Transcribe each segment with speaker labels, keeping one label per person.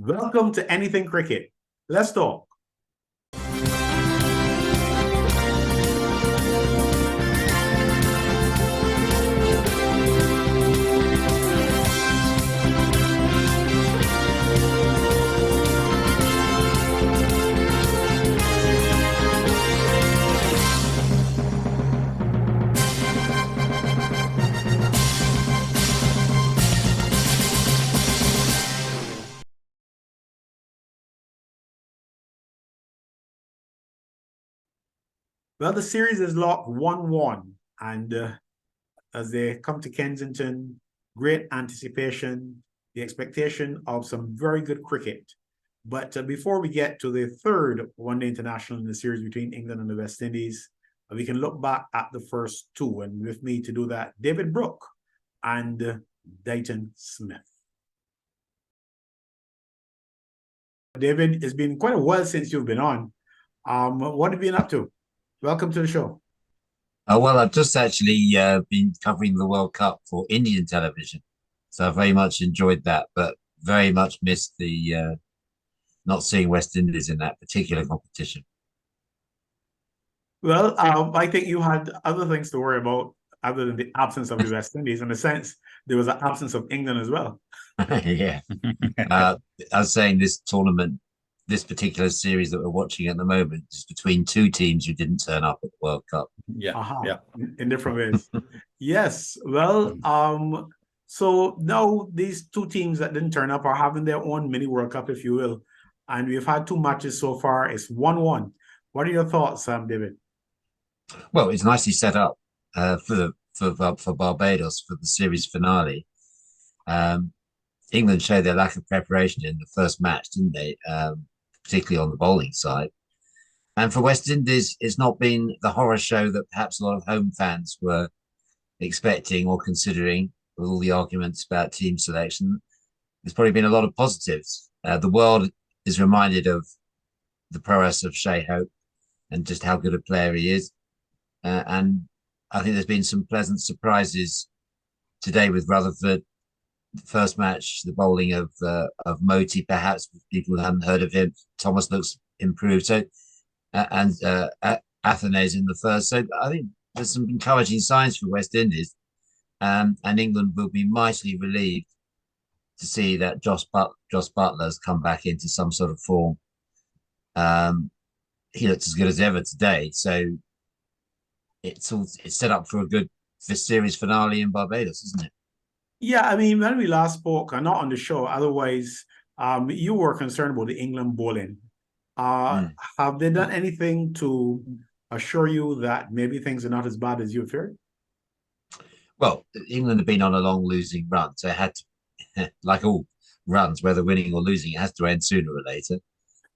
Speaker 1: Welcome to Anything Cricket. Let's talk. Well, the series is locked 1-1, and as they come to Kensington, great anticipation, the expectation of some very good cricket. But before we get to the third one-day international in the series between England and the West Indies, we can look back at the first two. And with me to do that, David Brooke and Deighton Smith. David, it's been quite a while since you've been on. What have you been up to? Welcome to the show.
Speaker 2: Well, I've just actually been covering the World Cup for Indian television, so I very much enjoyed that, but very much missed the not seeing West Indies in that particular competition.
Speaker 1: Well, I think you had other things to worry about other than the absence of the West Indies. In a sense, there was an absence of England as well.
Speaker 2: Yeah, I was saying this tournament, this particular series that we're watching at the moment, is between two teams who didn't turn up at the World Cup.
Speaker 1: Yeah, in different ways. Yes. Well, so now these two teams that didn't turn up are having their own mini World Cup, if you will. And we've had two matches so far. It's 1-1. What are your thoughts, David?
Speaker 2: Well, it's nicely set up for Barbados for the series finale. England showed their lack of preparation in the first match, didn't they? Particularly on the bowling side. And for West Indies, it's not been the horror show that perhaps a lot of home fans were expecting or considering, with all the arguments about team selection. There's probably been a lot of positives. The world is reminded of the prowess of Shai Hope and just how good a player he is. And I think there's been some pleasant surprises today with Rutherford. The first match, the bowling of Moti, perhaps people who hadn't heard of him. Thomas looks improved. So, and Athena's in the first. So I think there's some encouraging signs for West Indies, and England will be mightily relieved to see that Josh Butler's come back into some sort of form. He looks as good as ever today. So it's set up for a good series finale in Barbados, isn't it?
Speaker 1: Yeah, I mean, when we last spoke, not on the show, otherwise, you were concerned about the England bowling. Have they done anything to assure you that maybe things are not as bad as you feared?
Speaker 2: Well, England have been on a long losing run, so it had to, like all runs, whether winning or losing, it has to end sooner or later.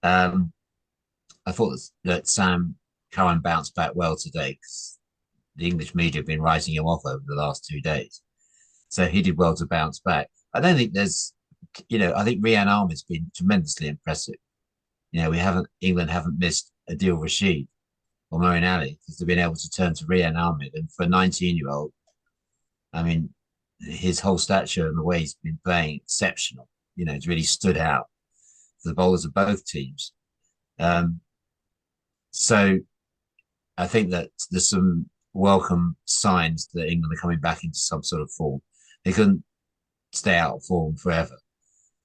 Speaker 2: I thought that Sam Curran bounced back well today because the English media have been writing him off over the last 2 days. So he did well to bounce back. I don't think there's, I think Rian Ahmed's been tremendously impressive. England haven't missed Adil Rashid or Moeen Ali because they've been able to turn to Rian Ahmed. And for a 19-year-old, I mean, his whole stature and the way he's been playing, exceptional. It's really stood out for the bowlers of both teams. So I think that there's some welcome signs that England are coming back into some sort of form. They couldn't stay out of form forever.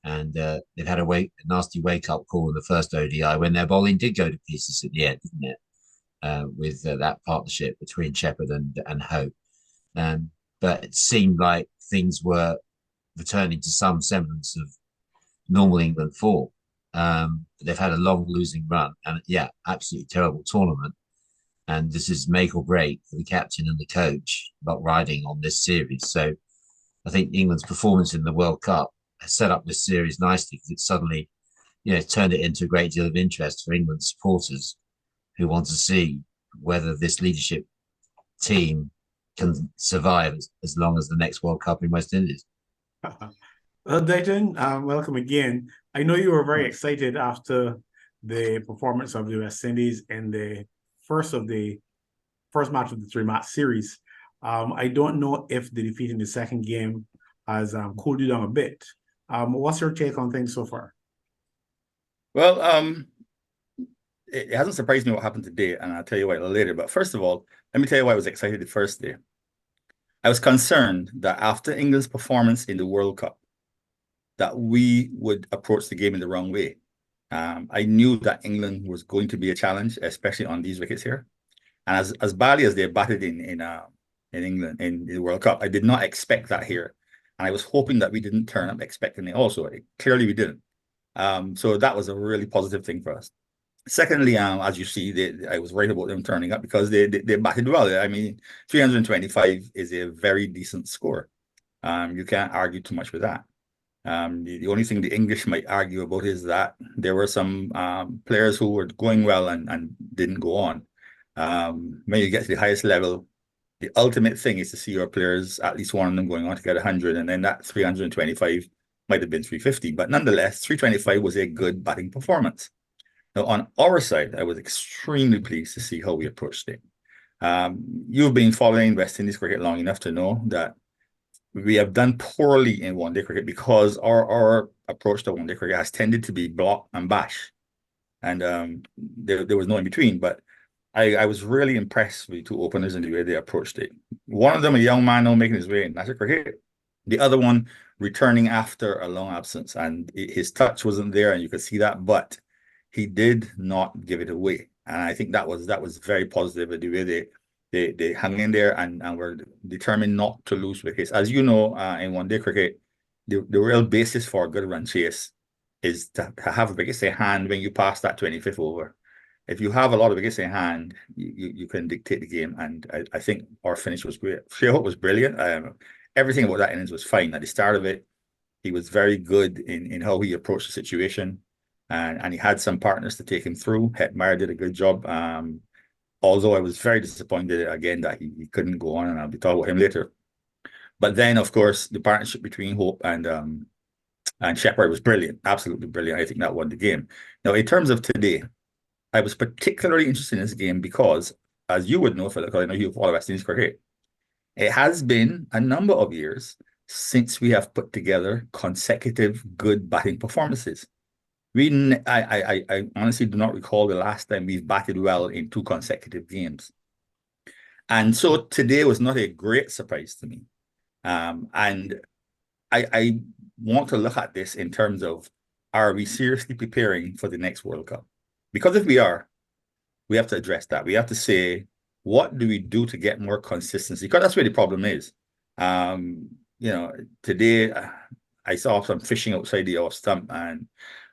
Speaker 2: And they've had a nasty wake-up call in the first ODI when their bowling did go to pieces at the end, didn't it? With that partnership between Shepherd and Hope. But it seemed like things were returning to some semblance of normal England form. They've had a long losing run and, absolutely terrible tournament. And this is make or break for the captain and the coach about riding on this series. So I think England's performance in the World Cup has set up this series nicely because it suddenly, turned it into a great deal of interest for England supporters who want to see whether this leadership team can survive as long as the next World Cup in West Indies.
Speaker 1: Well, Deighton, welcome again. I know you were very excited after the performance of the West Indies in the first match of the three-match series. I don't know if the defeat in the second game has cooled you down a bit. What's your take on things so far?
Speaker 3: Well, it hasn't surprised me what happened today, and I'll tell you why a little later. But first of all, let me tell you why I was excited the first day. I was concerned that after England's performance in the World Cup, that we would approach the game in the wrong way. I knew that England was going to be a challenge, especially on these wickets here. And as badly as they batted in England in the World Cup, I did not expect that here. And I was hoping that we didn't turn up expecting it also. Clearly we didn't. So that was a really positive thing for us. Secondly, as you see, I was right about them turning up because they batted well. I mean, 325 is a very decent score. You can't argue too much with that. The only thing the English might argue about is that there were some players who were going well and didn't go on. When you get to the highest level, the ultimate thing is to see your players, at least one of them going on to get 100, and then that 325 might have been 350. But nonetheless, 325 was a good batting performance. Now, on our side, I was extremely pleased to see how we approached it. You've been following West Indies cricket long enough to know that we have done poorly in one-day cricket because our approach to one-day cricket has tended to be block and bash. And there was no in between. But I was really impressed with the two openers and the way they approached it. One of them, a young man now making his way in national cricket. The other one returning after a long absence. And his touch wasn't there, and you could see that. But he did not give it away. And I think that was very positive, the way they hung in there and were determined not to lose wickets. As you know, in one-day cricket, the real basis for a good run chase is to have wickets in hand when you pass that 25th over. If you have a lot of wickets in hand, you can dictate the game. And I think our finish was great. Shea was brilliant. Everything about that innings was fine. At the start of it, he was very good in how he approached the situation. And he had some partners to take him through. Hetmeyer did a good job. Although I was very disappointed again that he couldn't go on, and I'll be talking about him later. But then, of course, the partnership between Hope and Shepherd was brilliant, absolutely brilliant. I think that won the game. Now, in terms of today, I was particularly interested in this game because, as you would know, Philip, because I know you follow West Indies cricket, it has been a number of years since we have put together consecutive good batting performances. I honestly do not recall the last time we've batted well in 2 consecutive games. And so today was not a great surprise to me. And I want to look at this in terms of, are we seriously preparing for the next World Cup? Because if we are, we have to address that. We have to say, what do we do to get more consistency? Because that's where the problem is. Today I saw some fishing outside the off stump, and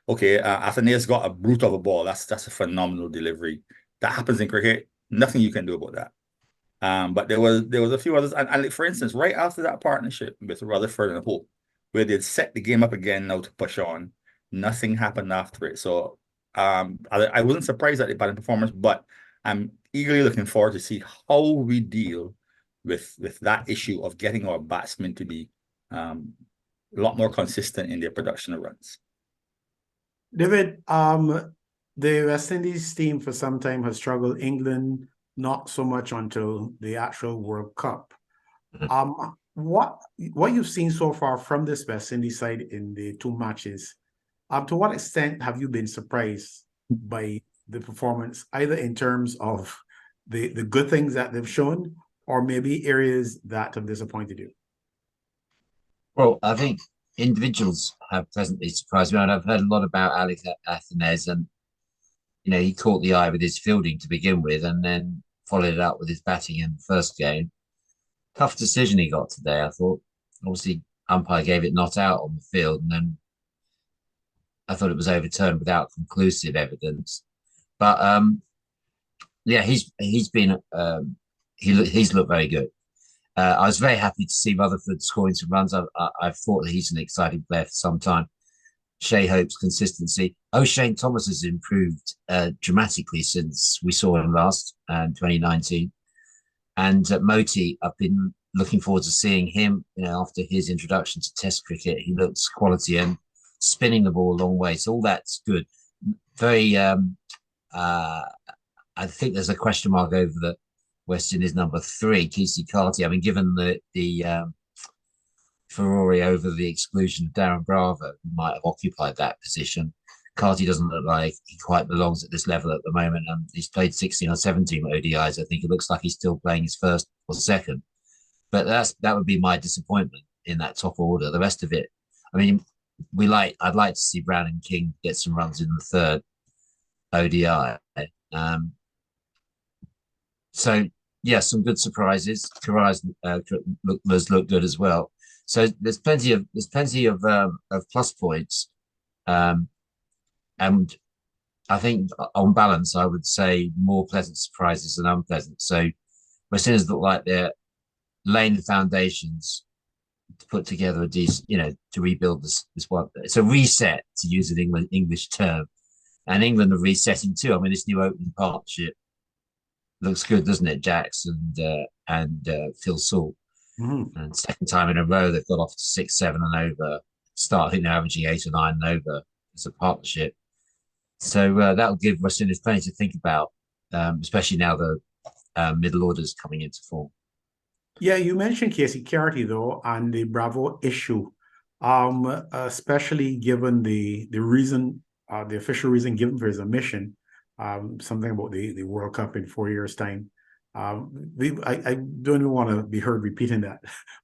Speaker 3: okay, Athenaeus got a brute of a ball. That's a phenomenal delivery. That happens in cricket. Nothing you can do about that. But there was a few others, and for instance, right after that partnership with Rutherford and Hope, where they'd set the game up again now to push on, nothing happened after it. So I wasn't surprised at the batting performance, but I'm eagerly looking forward to see how we deal with that issue of getting our batsmen to be a lot more consistent in their production of runs.
Speaker 1: David, the West Indies team for some time has struggled. England, not so much until the actual World Cup. What you've seen so far from this West Indies side in the 2 matches, to what extent have you been surprised by the performance, either in terms of the good things that they've shown, or maybe areas that have disappointed you?
Speaker 2: Well, I think individuals have pleasantly surprised me. And I've heard a lot about Alex Athenaeus, and he caught the eye with his fielding to begin with, and then followed it up with his batting in the first game. Tough decision he got today, I thought. Obviously, umpire gave it not out on the field, and then I thought it was overturned without conclusive evidence. But yeah, he's been he's looked very good. I was very happy to see Rutherford scoring some runs. I've thought that he's an exciting player for some time. Shea Hope's consistency. Shane Thomas has improved dramatically since we saw him last in 2019. And Moti, I've been looking forward to seeing him. After his introduction to Test cricket, he looks quality and spinning the ball a long way. So all that's good. Very. I think there's a question mark over the West Indies number 3, Kesey Carty. I mean, given the furore over the exclusion of Darren Bravo, who might have occupied that position, Carty doesn't look like he quite belongs at this level at the moment. He's played 16 or 17 ODIs. I think it looks like he's still playing his first or second. But that would be my disappointment in that top order. The rest of it, I mean, I'd like to see Brown and King get some runs in the third ODI. So yeah, some good surprises. Karai's looked good as well. So there's plenty of plus points, and I think on balance, I would say more pleasant surprises than unpleasant. So West Indies look like they're laying the foundations to put together a decent, to rebuild this one. It's a reset, to use an English term, and England are resetting too. I mean, this new opening partnership looks good, doesn't it? Jax and Phil Salt.
Speaker 1: Mm-hmm.
Speaker 2: And second time in a row, they've got off to 6-7 and over. Start, I think they're averaging 8 or 9 and over as a partnership. So that'll give West Indies plenty to think about, especially now the middle order's coming into form.
Speaker 1: Yeah, you mentioned Casey Carty though, and the Bravo issue, especially given the reason, the official reason given for his omission, something about the World Cup in 4 years' time. I don't even want to be heard repeating that.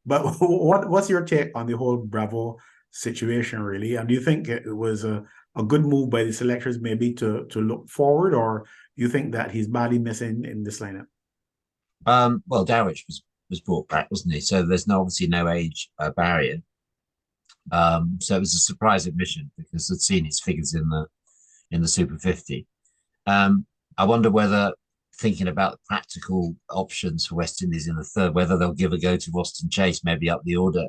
Speaker 1: But what's your take on the whole Bravo situation, really? And do you think it was a good move by the selectors maybe to look forward, or you think that he's badly missing in this lineup?
Speaker 2: Well, Dowich was brought back, wasn't he? So there's obviously no age barrier. So it was a surprise admission because I'd seen his figures in the Super 50. I wonder whether, thinking about the practical options for West Indies in the third, whether they'll give a go to Austin Chase, maybe up the order.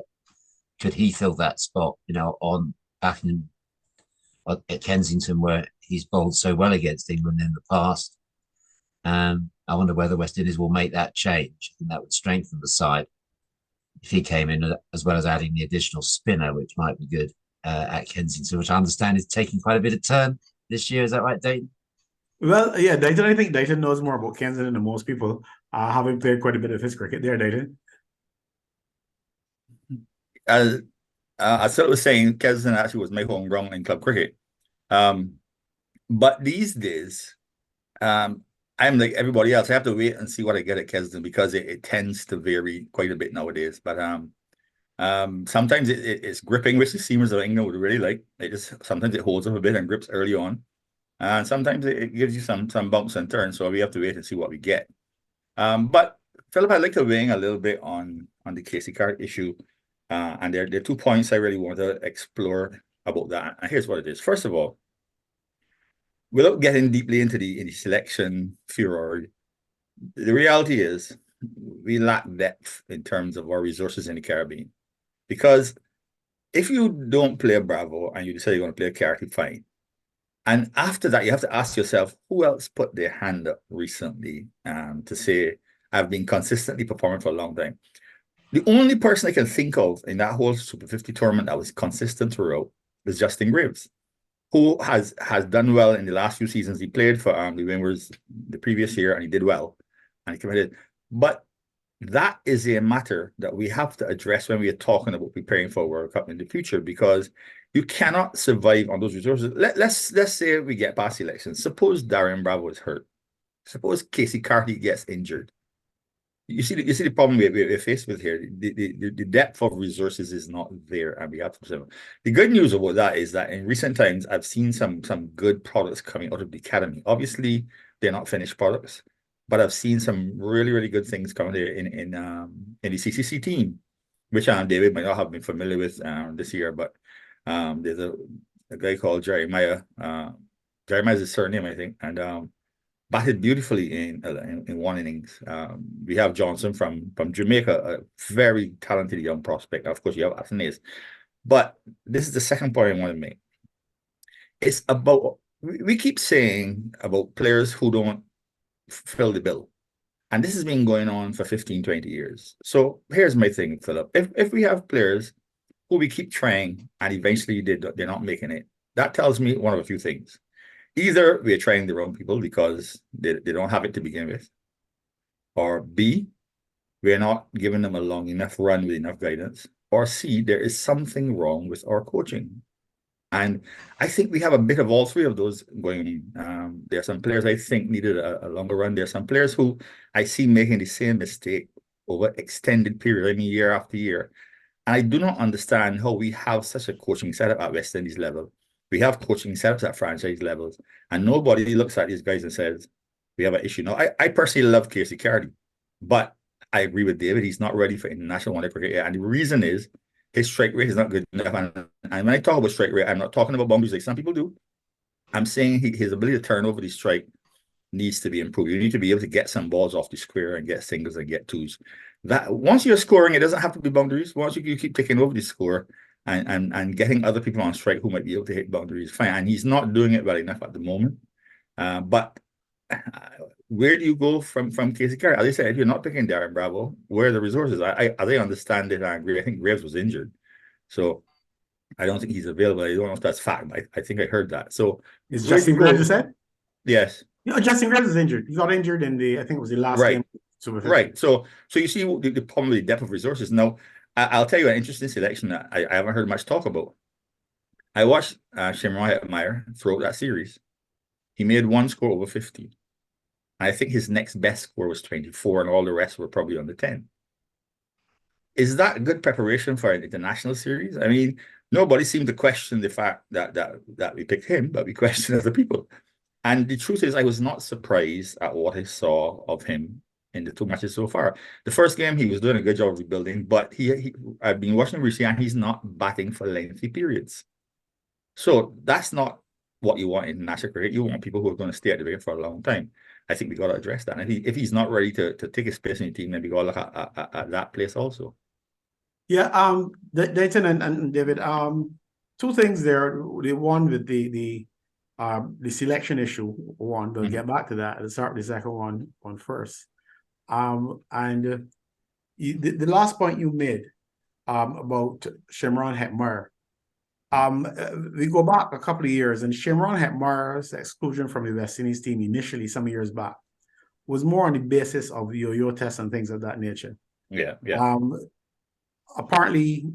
Speaker 2: Could he fill that spot, back at Kensington, where he's bowled so well against England in the past? I wonder whether West Indies will make that change, and that would strengthen the side if he came in, as well as adding the additional spinner, which might be good at Kensington, which I understand is taking quite a bit of turn this year. Is that right, Deighton?
Speaker 1: Well, yeah, Deighton, I think Deighton knows more about Kensington than most people, having played quite a bit of his cricket there, Deighton.
Speaker 3: As I was saying, Kensington actually was my home ground in club cricket. But these days, I'm like everybody else. I have to wait and see what I get at Kensington because it tends to vary quite a bit nowadays. But sometimes it's gripping, which the seamers of England would really like. Sometimes it holds up a bit and grips early on. And sometimes it gives you some bumps and turns. So we have to wait and see what we get. But Philip, I'd like to weigh in a little bit on the Casey Carty issue. And there are 2 points I really want to explore about that. And here's what it is. First of all, without getting deeply into the selection furor, the reality is we lack depth in terms of our resources in the Caribbean. Because if you don't play a Bravo and you decide you're going to play a Carty, fine. And after that, you have to ask yourself, who else put their hand up recently to say, I've been consistently performing for a long time? The only person I can think of in that whole Super 50 tournament that was consistent throughout was Justin Graves, who has done well in the last few seasons. He played for the Wingers the previous year, and he did well, and he committed. But that is a matter that we have to address when we are talking about preparing for a World Cup in the future, because you cannot survive on those resources. Let's say we get past elections. Suppose Darren Bravo is hurt. Suppose Casey Carty gets injured. You see the problem we're faced with here. The depth of resources is not there, and we have to. The good news about that is that in recent times, I've seen some good products coming out of the academy. Obviously, they're not finished products, but I've seen some really good things coming there in the CCC team, which David might not have been familiar with this year. But there's a guy called Jeremiah. Jeremiah is his surname, I think, and batted beautifully in one innings. We have Johnson from Jamaica, a very talented young prospect. Of course, you have Athanaze. But this is the second point I want to make. It's about, we keep saying about players who don't fill the bill. And this has been going on for 15, 20 years. So here's my thing, Philip. If we have players who we keep trying and eventually they're not making it, that tells me one of a few things. Either we're trying the wrong people because they don't have it to begin with, or B, we're not giving them a long enough run with enough guidance, or C, there is something wrong with our coaching. And I think we have a bit of all three of those going. There are some players I think needed a longer run. There are some players who I see making the same mistake over extended period, I mean, year after year. And I do not understand how we have such a coaching setup at West Indies level. We have coaching setups at franchise levels, and nobody looks at these guys and says, we have an issue. Now, I personally love Casey Carty, but I agree with David. He's not ready for international one-day cricket yet. And the reason is his strike rate is not good enough. And when I talk about strike rate, I'm not talking about boundaries like some people do. I'm saying his ability to turn over the strike needs to be improved. You need to be able to get some balls off the square and get singles and get twos. That once you're scoring, it doesn't have to be boundaries. Once you keep taking over the score and getting other people on strike who might be able to hit boundaries, fine. And he's not doing it well enough at the moment. But where do you go from Casey Carey? As I said, if you're not picking Darren Bravo, where are the resources? As I understand it, I agree. I think Graves was injured, so I don't think he's available. I don't know if that's fact, but I think I heard that. So
Speaker 1: is Justin Graves you said?
Speaker 3: Yes.
Speaker 1: Justin Graves is injured. He got injured in I think it was the last game.
Speaker 3: Right. So you see the problem with the depth of resources. Now, I'll tell you an interesting selection that I haven't heard much talk about. I watched Shamron throughout that series. He made one score over 50. I think his next best score was 24, and all the rest were probably under 10. Is that good preparation for an international series? I mean, nobody seemed to question the fact that we picked him, but we questioned other people. And the truth is, I was not surprised at what I saw of him in the two matches so far. The first game, he was doing a good job of rebuilding, but I've been watching him recently, and he's not batting for lengthy periods. So that's not what you want in national cricket. You want people who are going to stay at the wicket for a long time. I think we got to address that. And if he's not ready to take his space in the team, then we got to look at that place also.
Speaker 1: Yeah, Deighton and David, two things there. The one with the selection issue, we'll get back to that. Let's start with the second one first. The last point you made about Shamron Hetmyer, we go back a couple of years, and Shamron Hetmyer's exclusion from the West Indies team initially, some years back, was more on the basis of yo-yo tests and things of that nature.
Speaker 3: Yeah.
Speaker 1: Apparently,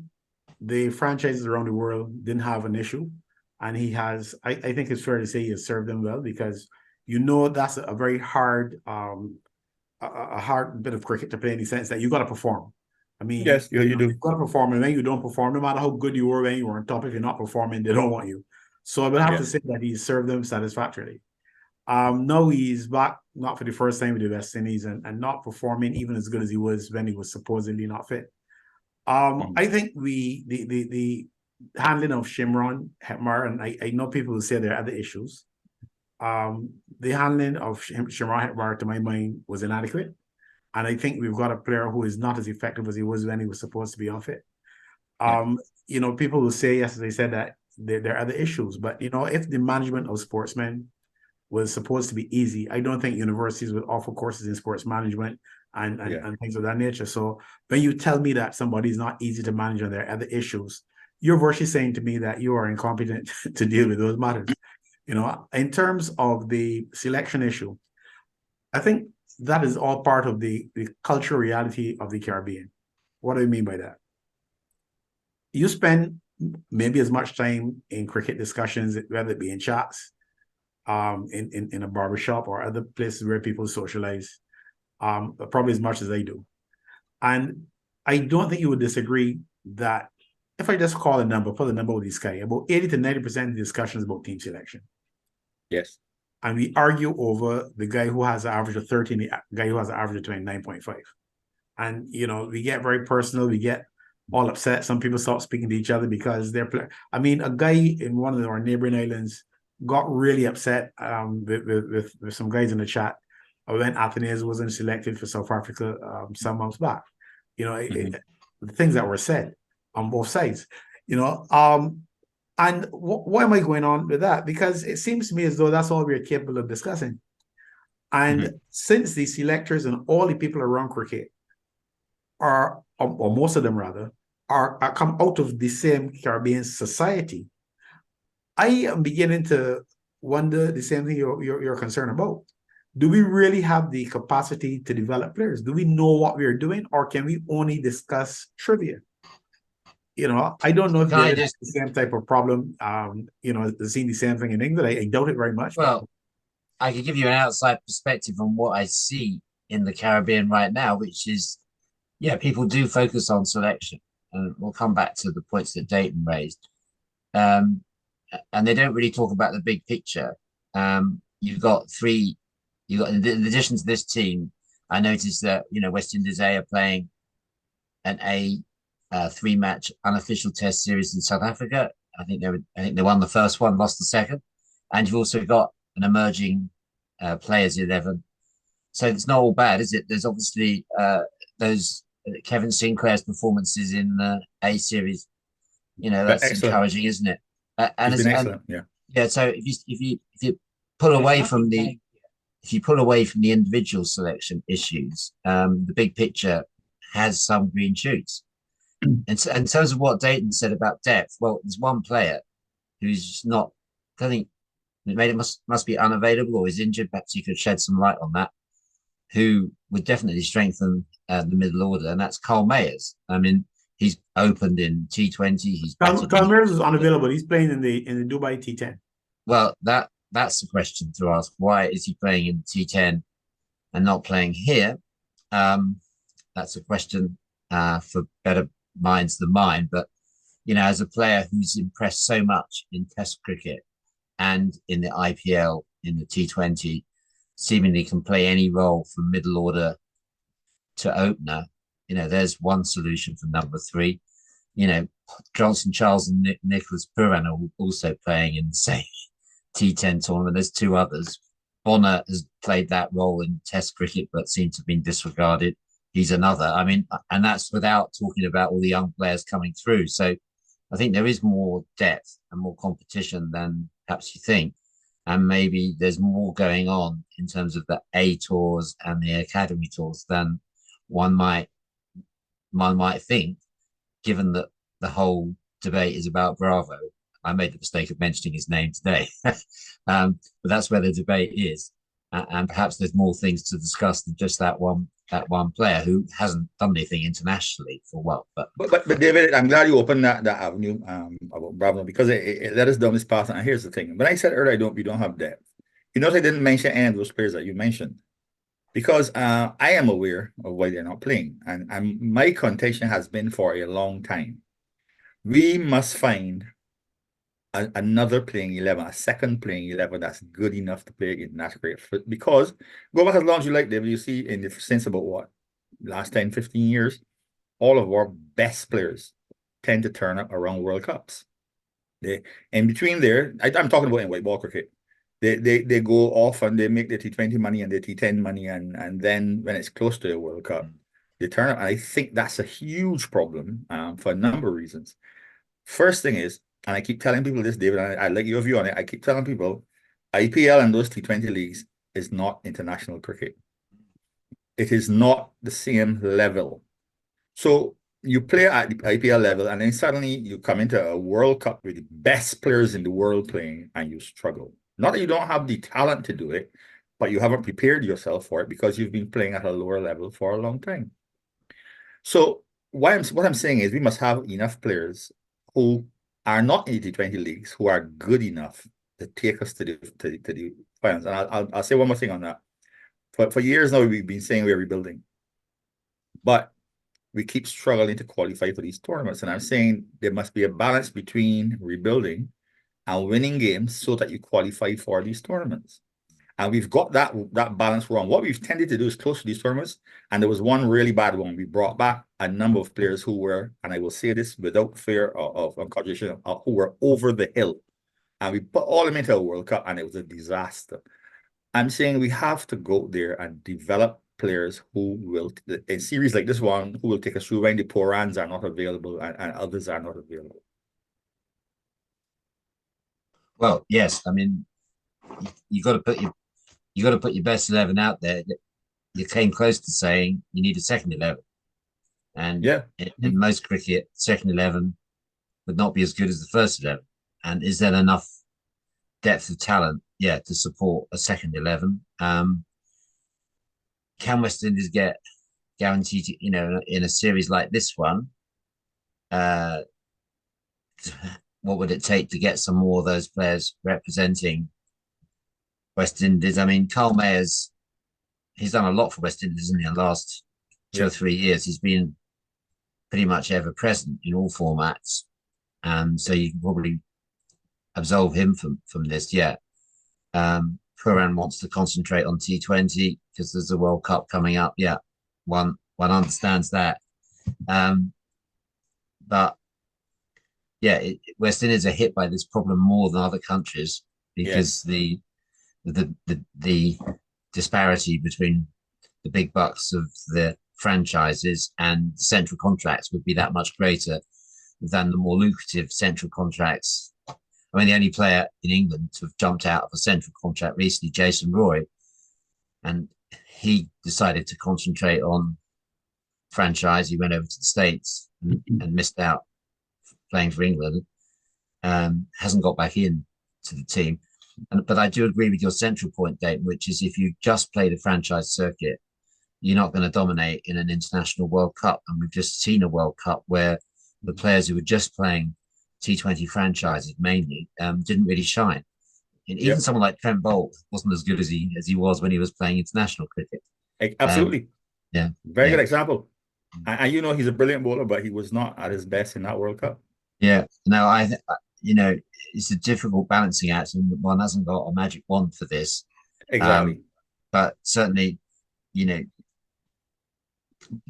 Speaker 1: the franchises around the world didn't have an issue, and he has. I think it's fair to say he has served them well, because that's a very hard, a hard bit of cricket to play, in the sense that you got to perform. I mean,
Speaker 3: yes, you do.
Speaker 1: You've got to perform, and when you don't perform, no matter how good you were when you were on top, if you're not performing, they don't want you. So I would have to say that he's served them satisfactorily. Now he's back, not for the first time with the West Indies, and not performing even as good as he was when he was supposedly not fit. I think the handling of Shamron Hetmyer, and I know people will say there are other issues. The handling of Shamron Hetmyer, to my mind, was inadequate. And I think we've got a player who is not as effective as he was when he was supposed to be unfit. People will say, yes, they said that there are other issues. But, if the management of sportsmen was supposed to be easy, I don't think universities would offer courses in sports management and things of that nature. So when you tell me that somebody's not easy to manage and there are other issues, you're virtually saying to me that you are incompetent to deal with those matters. In terms of the selection issue, I think that is all part of the cultural reality of the Caribbean. What do I mean by that? You spend maybe as much time in cricket discussions, whether it be in chats, in a barbershop or other places where people socialize, probably as much as I do. And I don't think you would disagree that if I just put a number with the sky, about 80 to 90% of the discussion is about team selection.
Speaker 3: Yes.
Speaker 1: And we argue over the guy who has an average of 30 and the guy who has an average of 29.5. And, we get very personal. We get all upset. Some people stop speaking to each other because they're a guy in one of our neighboring islands got really upset with some guys in the chat when Athenaeus wasn't selected for South Africa some months back. The things that were said on both sides, and why am I going on with that? Because it seems to me as though that's all we're capable of discussing. And since the selectors and all the people around cricket are, or most of them rather, are come out of the same Caribbean society, I am beginning to wonder the same thing you're concerned about. Do we really have the capacity to develop players? Do we know what we're doing, or can we only discuss trivia? I don't know if
Speaker 2: Can I
Speaker 1: David has
Speaker 2: just
Speaker 1: the same type of problem. Seeing the same thing in England. I doubt it very much.
Speaker 2: well, I could give you an outside perspective on what I see in the Caribbean right now, which is, yeah, people do focus on selection, and we'll come back to the points that Deighton raised. And they don't really talk about the big picture. You've got in addition to this team, I noticed that West Indies A are playing an three-match unofficial Test series in South Africa. I think they won the first one, lost the second, and you've also got an emerging players 11. So it's not all bad, is it? There's obviously those Kevin Sinclair's performances in the A series. That's
Speaker 3: excellent.
Speaker 2: Encouraging, isn't it?
Speaker 3: And it's been excellent.
Speaker 2: Yeah. So if you pull away from the individual selection issues, the big picture has some green shoots. And so, in terms of what Deighton said about depth, well, there's one player who's just not. I think it must be unavailable or is injured. Perhaps you could shed some light on that. Who would definitely strengthen the middle order, and that's Carl Mayers. I mean, he's opened in T20.
Speaker 1: Carl Mayers is unavailable. He's playing in the Dubai T10.
Speaker 2: Well, that's the question to ask. Why is he playing in T10 and not playing here? That's a question for better minds than mine. But as a player who's impressed so much in Test cricket and in the IPL in the T20, seemingly can play any role from middle order to opener. There's one solution for number 3. Johnson Charles and Nicholas Puran are also playing in the same T10 tournament. There's 2 others. Bonner has played that role in Test cricket, but seems to have been disregarded. He's another. I mean, and that's without talking about all the young players coming through. So I think there is more depth and more competition than perhaps you think. And maybe there's more going on in terms of the A tours and the academy tours than one might think, given that the whole debate is about Bravo. I made the mistake of mentioning his name today, but that's where the debate is, and perhaps there's more things to discuss than just that one player who hasn't done anything internationally for what. But
Speaker 3: David, I'm glad you opened that avenue about Bravo, because it led us down this path. And here's the thing: when I said earlier, we don't have depth. I didn't mention any of those players that you mentioned, because I am aware of why they're not playing, and my contention has been for a long time. We must find another playing 11, a second playing 11 that's good enough to play in that cricket. Because go back as long as you like, David, you see in the sense about what, last 10, 15 years, all of our best players tend to turn up around World Cups. In between there, I'm talking about in white ball cricket. They go off and they make their T20 money and their T10 money, and then when it's close to a World Cup, they turn up. And I think that's a huge problem for a number of reasons. First thing is, and I keep telling people this, David, and I like your view on it. I keep telling people, IPL and those T20 leagues is not international cricket. It is not the same level. So you play at the IPL level, and then suddenly you come into a World Cup with the best players in the world playing, and you struggle. Not that you don't have the talent to do it, but you haven't prepared yourself for it because you've been playing at a lower level for a long time. So what I'm saying is we must have enough players who are not in the T20 leagues who are good enough to take us to the finals. And I'll say one more thing on that. For years now, we've been saying we're rebuilding, but we keep struggling to qualify for these tournaments. And I'm saying there must be a balance between rebuilding and winning games so that you qualify for these tournaments. And we've got that balance wrong. What we've tended to do is close to these tournaments, and there was one really bad one. We brought back a number of players who were, and I will say this without fear of contradiction, who were over the hill. And we put all of them into a World Cup, and it was a disaster. I'm saying we have to go there and develop players who will, in series like this one, who will take us through when the Porans are not available and others are not available.
Speaker 2: Well, yes, I mean, you got to put your best 11 out there. You came close to saying you need a second 11, and in most cricket, second 11 would not be as good as the first 11. And is there enough depth of talent, to support a second 11? Can West Indies get guaranteed, in a series like this one, what would it take to get some more of those players representing West Indies? I mean, Carl Mayer's he's done a lot for West Indies in the last 2 or 3 years. He's been pretty much ever present in all formats, and so you can probably absolve him from this. Yeah, Puran wants to concentrate on T20 because there's a World Cup coming up. Yeah, one understands that, but yeah, West Indies are hit by this problem more than other countries because the disparity between the big bucks of the franchises and central contracts would be that much greater than the more lucrative central contracts. I mean, the only player in England to have jumped out of a central contract recently, Jason Roy, and he decided to concentrate on franchise. He went over to the States and missed out playing for England. Hasn't got back in to the team. But I do agree with your central point, Dave, which is if you just play the franchise circuit, you're not going to dominate in an international World Cup. And we've just seen a World Cup where the players who were just playing T20 franchises mainly didn't really shine. And even someone like Trent Boult wasn't as good as he was when he was playing international cricket.
Speaker 3: Absolutely. Very good example.
Speaker 2: Mm.
Speaker 3: And you know, he's a brilliant bowler, but he was not at his best in that World Cup.
Speaker 2: Yeah. No, you know, it's a difficult balancing act, and one hasn't got a magic wand for this.
Speaker 3: Exactly.
Speaker 2: But certainly, you know,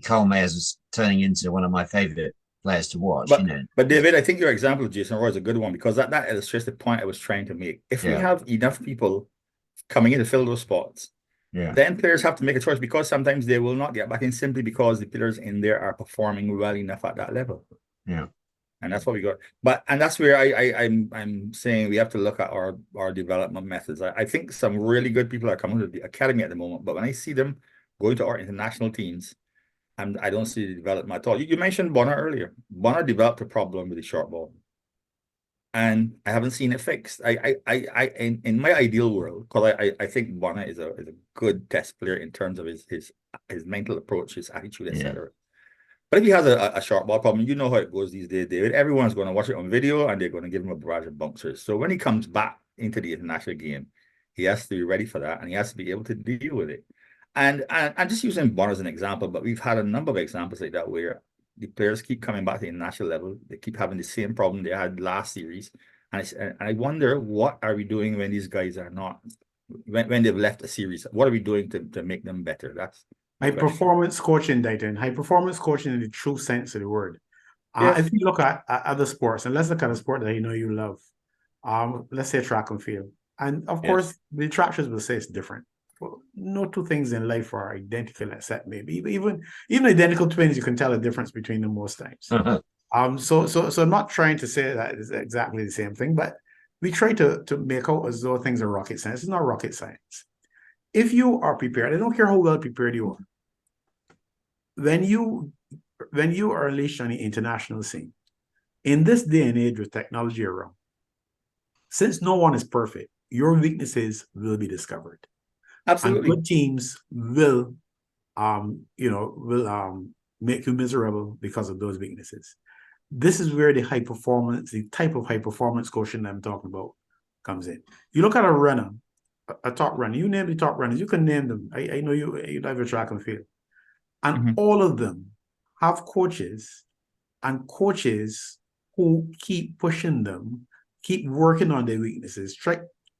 Speaker 2: Carl Mayers was turning into one of my favorite players to watch.
Speaker 3: But David, I think your example of Jason Roy is a good one because that illustrates the point I was trying to make. If we have enough people coming in to fill those spots, then players have to make a choice because sometimes they will not get back in simply because the players in there are performing well enough at that level.
Speaker 2: Yeah.
Speaker 3: And that's what we got. And that's where I'm saying we have to look at our development methods. I think some really good people are coming to the academy at the moment, but when I see them going to our international teams, and I don't see the development at all. You mentioned Bonner earlier. Bonner developed a problem with the short ball, and I haven't seen it fixed. In my ideal world, because I think Bonner is a good test player in terms of his mental approach, his attitude, etc. But if he has a short ball problem, you know how it goes these days, David. Everyone's going to watch it on video, and they're going to give him a barrage of bouncers. So when he comes back into the international game, he has to be ready for that, and he has to be able to deal with it. And I'm just using Bonner as an example, but we've had a number of examples like that where the players keep coming back to the national level. They keep having the same problem they had last series. And I wonder, what are we doing when these guys are not, when they've left a series? What are we doing to make them better? That's
Speaker 1: high performance coaching, Deighton. High performance coaching in the true sense of the word. If you look at other sports, and let's look at a sport that you love, let's say track and field. And of course, the detractors will say it's different. Well, no two things in life are identical, except maybe even identical twins, you can tell a difference between them most times. So I'm not trying to say that it's exactly the same thing, but we try to make out as though things are rocket science. It's not rocket science. If you are prepared, I don't care how well prepared you are, when you are unleashed on the international scene, in this day and age with technology around, since no one is perfect, your weaknesses will be discovered.
Speaker 3: Absolutely.
Speaker 1: And good teams will make you miserable because of those weaknesses. This is where the type of high performance coaching I'm talking about comes in. You look at a runner, a top runner, you name the top runners, you can name them. I know you have your track and field. And all of them have coaches, and coaches who keep pushing them, keep working on their weaknesses,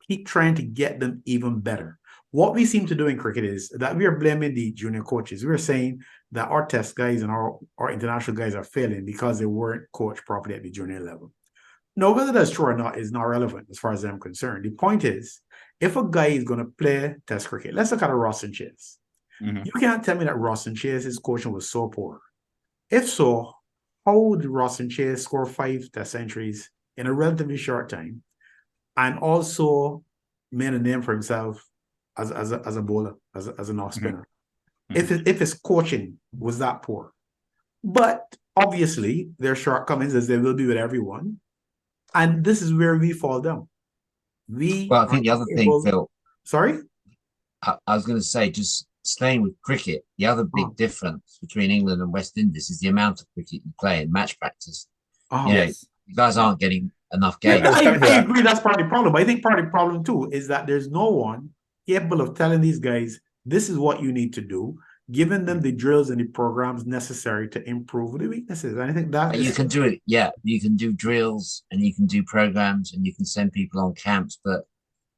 Speaker 1: keep trying to get them even better. What we seem to do in cricket is that we are blaming the junior coaches. We're saying that our test guys and our international guys are failing because they weren't coached properly at the junior level. Now, whether that's true or not is not relevant as far as I'm concerned. The point is, if a guy is going to play test cricket, let's look at a Ross and Chase. You can't tell me that Ross and Chase's coaching was so poor. If so, how did Ross and Chase score 5 test centuries in a relatively short time and also made a name for himself as a bowler, as an off spinner? If his coaching was that poor. But obviously, there are shortcomings, as there will be with everyone. And this is where we fall down.
Speaker 2: Well, I think the other thing, Phil.
Speaker 1: Sorry?
Speaker 2: I was going to say, just staying with cricket, the other big difference between England and West Indies is the amount of cricket you play in match practice. You guys aren't getting enough
Speaker 1: Yeah,
Speaker 2: games.
Speaker 1: I agree that's part of the problem. But I think part of the problem too is that there's no one capable of telling these guys, this is what you need to do, giving them the drills and the programs necessary to improve the weaknesses. And I think that
Speaker 2: But you can do it. Yeah, you can do drills and you can do programs and you can send people on camps. But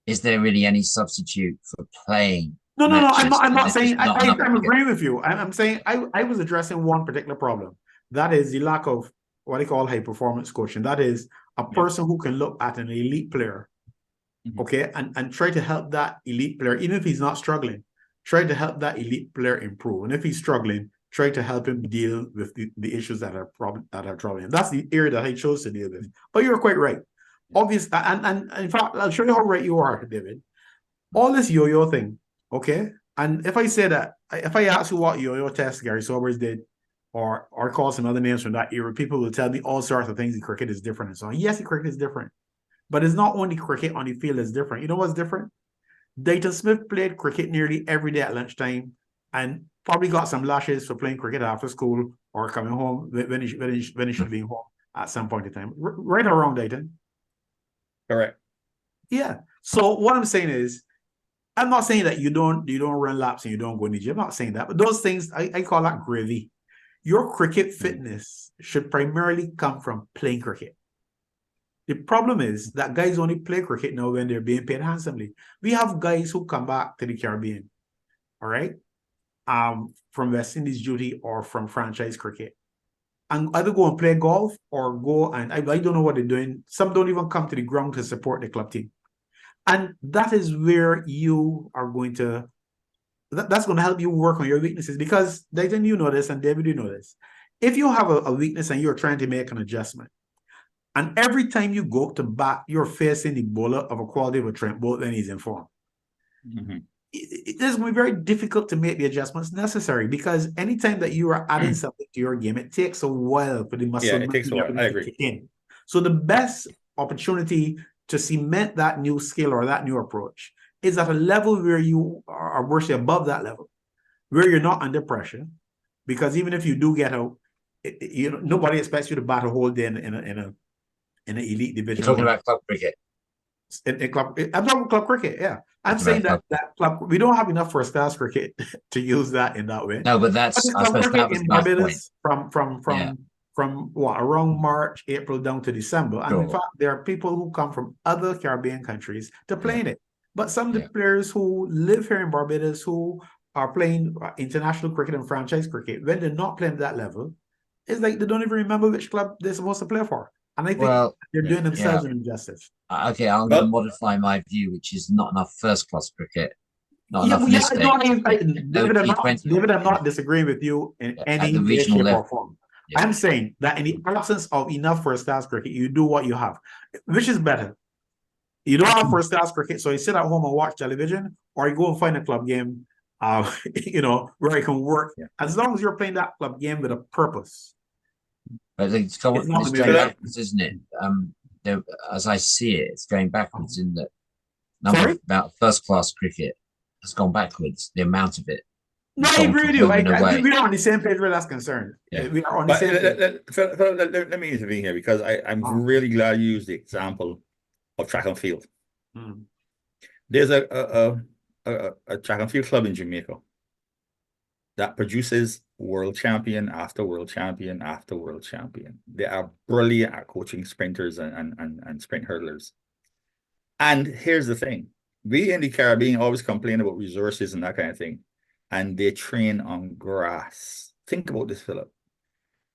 Speaker 2: is there really any substitute for playing?
Speaker 1: No.
Speaker 2: matches?
Speaker 1: I'm not
Speaker 2: There's
Speaker 1: saying
Speaker 2: just not enough
Speaker 1: I'm
Speaker 2: cricket.
Speaker 1: agreeing with you. I'm saying I was addressing one particular problem. That is the lack of what they call high performance coaching. That is a person who can look at an elite player, okay, and try to help that elite player, even if he's not struggling, try to help that elite player improve. And if he's struggling, try to help him deal with the issues that are troubling him. That's the area that I chose to deal with. But you're quite right. Obviously, and in fact, I'll show you how right you are, David. All this yo-yo thing, okay? And if I say that, if I ask you what yo-yo test Gary Sobers did, or call some other names from that era, people will tell me all sorts of things. The cricket is different and so on. Yes, the cricket is different. But it's not only cricket on the field that's different. You know what's different? Deighton Smith played cricket nearly every day at lunchtime and probably got some lashes for playing cricket after school or coming home when he should be home at some point in time. Right or wrong, Deighton?
Speaker 3: Correct.
Speaker 1: Yeah. So what I'm saying is, I'm not saying that you don't run laps and you don't go in the gym. I'm not saying that. But those things, I call that gravy. Your cricket fitness should primarily come from playing cricket. The problem is that guys only play cricket now when they're being paid handsomely. We have guys who come back to the Caribbean, all right, from West Indies duty or from franchise cricket, and either go and play golf or go and I don't know what they're doing. Some don't even come to the ground to support the club team. And that is where you are going to, that's going to help you work on your weaknesses, because Dayton, you know this, and David, you know this. If you have a weakness and you're trying to make an adjustment, and every time you go to bat, you're facing the bowler of a quality of a Trent Bolt, then he's in form. It is going to be very difficult to make the adjustments necessary, because anytime that you are adding something to your game, it takes a while for the muscle
Speaker 3: it takes a while. I agree.
Speaker 1: to kick in. So the best opportunity to cement that new skill or that new approach is at a level where you are virtually above that level, where you're not under pressure, because even if you do get out, nobody expects you to bat a whole day in an elite division.
Speaker 2: You're talking about club cricket.
Speaker 1: I'm talking about club cricket, yeah. I'm saying that club, we don't have enough first class cricket to use that in that way.
Speaker 2: No, but I suppose that was my point.
Speaker 1: From what, around March, April down to December. And in fact, there are people who come from other Caribbean countries to play in it. But some of the players who live here in Barbados who are playing international cricket and franchise cricket, when they're not playing at that level, it's like they don't even remember which club they're supposed to play for. And I think they're doing themselves an injustice.
Speaker 2: Okay, I'm going to modify my view, which is not enough first-class cricket. Not enough
Speaker 1: David, I'm not disagreeing with you in any way, shape, or form. I'm saying that in the absence of enough first-class cricket, you do what you have. Which is better? You don't have first-class cricket, so you sit at home and watch television, or you go and find a club game, where you can work. As long as you're playing that club game with a purpose.
Speaker 2: But it's going backwards, isn't it? As I see it, it's going backwards in that number about first-class cricket has gone backwards, the amount of it.
Speaker 1: No, I agree with you. We're on the same page where that's concerned.
Speaker 3: Yeah.
Speaker 1: We are on the same page.
Speaker 3: Let me intervene here, because I'm really glad you used the example of track and field. There's a track and field club in Jamaica that produces world champion after world champion after world champion. They are brilliant at coaching sprinters and sprint hurdlers. And here's the thing. We in the Caribbean always complain about resources and that kind of thing. And they train on grass. Think about this, Philip.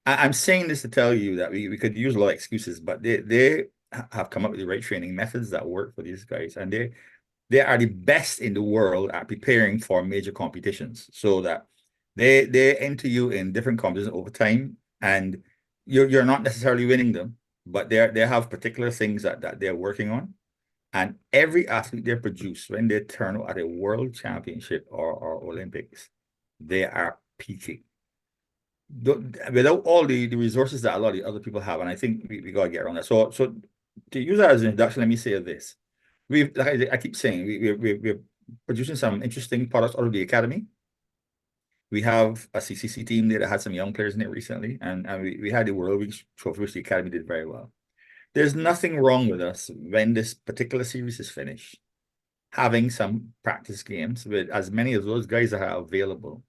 Speaker 3: I'm saying this to tell you that we could use a lot of excuses, but they have come up with the right training methods that work for these guys. And they are the best in the world at preparing for major competitions, so that they enter you in different competitions over time, and you're not necessarily winning them, but they have particular things that they're working on. And every athlete they produce, when they turn out at a world championship or Olympics, they are peaking. Without all the resources that a lot of the other people have, and I think we got to get around that. So to use that as an introduction, let me say this. Like I keep saying, we're producing some interesting products out of the academy. We have a CCC team there that had some young players in it recently, and we had the World Week Trophy, which the academy did very well. there's nothing wrong with us when this particular series is finished, having some practice games with as many of those guys that are available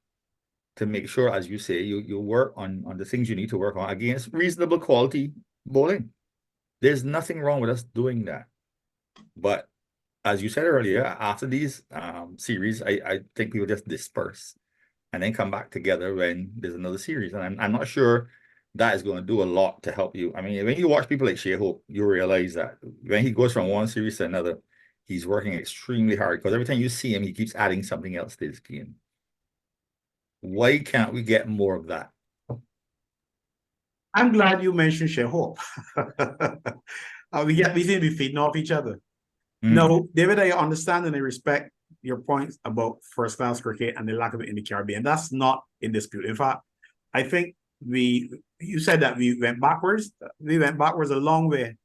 Speaker 3: to make sure, as you say, you work on the things you need to work on against reasonable quality bowling. There's nothing wrong with us doing that. But as you said earlier, after these series, I think we will just disperse and then come back together when there's another series. And I'm not sure that is going to do a lot to help you. I mean, when you watch people like Shea Hope, you realize that when he goes from one series to another, he's working extremely hard because every time you see him, he keeps adding something else to his game. Why can't we get more of that?
Speaker 1: I'm glad you mentioned Shea Hope. We seem to be feeding off each other. No, David, I understand and I respect your points about first-class cricket and the lack of it in the Caribbean. That's not in dispute. In fact, I think you said that we went backwards. We went backwards a long way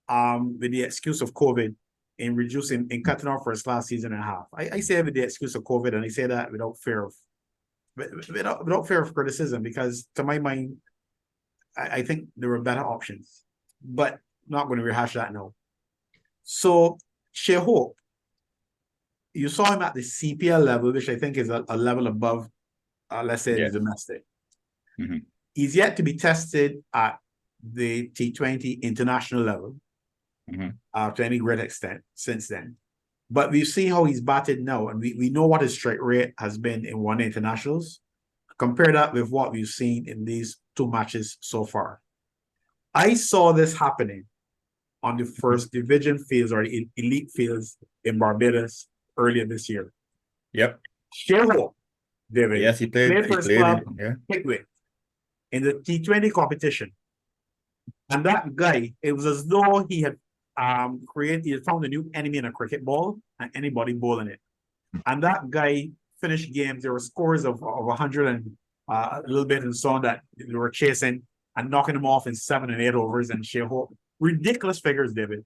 Speaker 1: with the excuse of COVID in cutting off first-class season and a half. I say it with the excuse of COVID, and I say that without fear of criticism, because to my mind, I think there were better options, but not going to rehash that now. So Shea Hope, you saw him at the CPL level, which I think is a level above, let's say, the domestic. He's yet to be tested at the T20 international level to any great extent since then. But we've seen how he's batted now, and we know what his strike rate has been in one internationals. Compare that with what we've seen in these two matches so far. I saw this happening on the first division fields or elite fields in Barbados earlier this year.
Speaker 3: Yep.
Speaker 1: Shea Hope, David.
Speaker 3: Yes, he played
Speaker 1: for his club, Pickwick, in the T20 competition. And that guy, it was as though he had found a new enemy in a cricket ball and anybody bowling it. And that guy finished games. There were scores of 100 and a little bit and so on that they were chasing and knocking them off in 7 and 8 overs. And Shea Hope, ridiculous figures, David.